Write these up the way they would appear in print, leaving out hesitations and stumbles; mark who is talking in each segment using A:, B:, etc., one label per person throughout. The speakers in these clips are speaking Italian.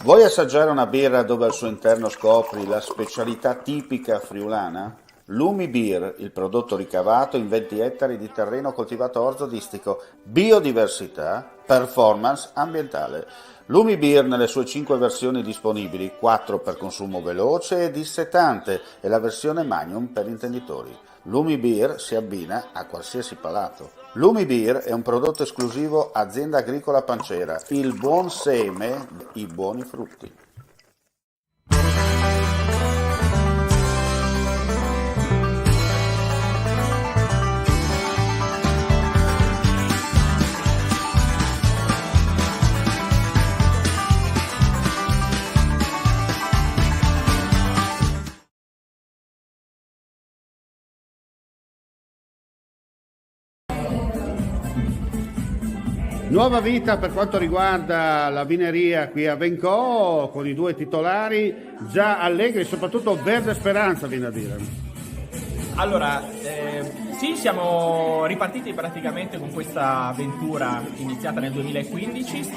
A: Vuoi assaggiare una birra dove al suo interno scopri la specialità tipica friulana? Lumi Beer, il prodotto ricavato in 20 ettari di terreno coltivato orzodistico, biodiversità, performance ambientale. Lumi Beer nelle sue 5 versioni disponibili, 4 per consumo veloce e dissetante e la versione Magnum per intenditori. Lumi Beer si abbina a qualsiasi palato. Lumi Beer è un prodotto esclusivo Azienda Agricola Pancera, il buon seme, i buoni frutti. Nuova vita per quanto riguarda la vineria qui a Vencò, con i due titolari già allegri, soprattutto Verde Speranza, viene a dire.
B: Allora, sì, siamo ripartiti praticamente con questa avventura iniziata nel 2015,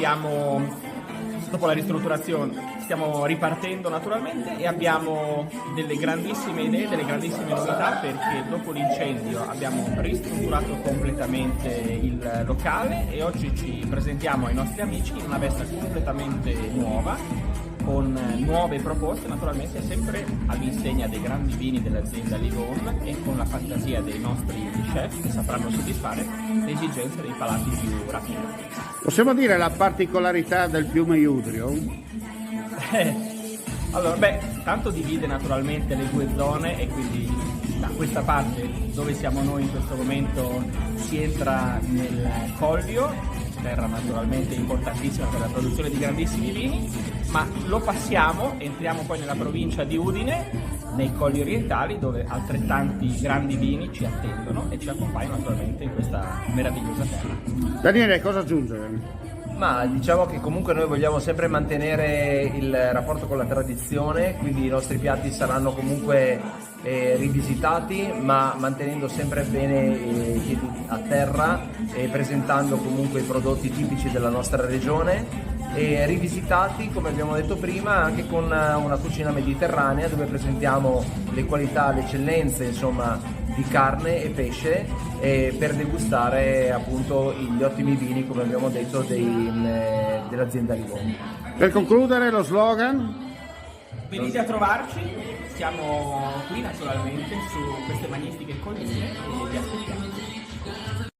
B: dopo la ristrutturazione, stiamo ripartendo naturalmente e abbiamo delle grandissime idee, delle grandissime novità perché dopo l'incendio abbiamo ristrutturato completamente il locale e oggi ci presentiamo ai nostri amici in una veste completamente nuova con nuove proposte, naturalmente sempre all'insegna dei grandi vini dell'azienda Livon e con la fantasia dei nostri chef che sapranno soddisfare le esigenze dei palati più raffinati.
A: Possiamo dire la particolarità del fiume Iudrio?
B: Allora, tanto divide naturalmente le due zone e quindi da questa parte dove siamo noi in questo momento si entra nel Collio, terra naturalmente importantissima per la produzione di grandissimi vini, ma lo passiamo, entriamo poi nella provincia di Udine, nei Colli Orientali, dove altrettanti grandi vini ci attendono e ci accompagnano naturalmente in questa meravigliosa terra.
A: Daniele, cosa aggiungere?
C: Ma diciamo che comunque noi vogliamo sempre mantenere il rapporto con la tradizione, quindi i nostri piatti saranno comunque rivisitati, ma mantenendo sempre bene i piedi a terra e presentando comunque i prodotti tipici della nostra regione e rivisitati, come abbiamo detto prima, anche con una cucina mediterranea dove presentiamo le qualità, le eccellenze, insomma, di carne e pesce per degustare appunto gli ottimi vini, come abbiamo detto, dell'azienda Livon.
A: Per concludere lo slogan?
B: Venite a trovarci, siamo qui naturalmente su queste magnifiche colline e vi aspettiamo.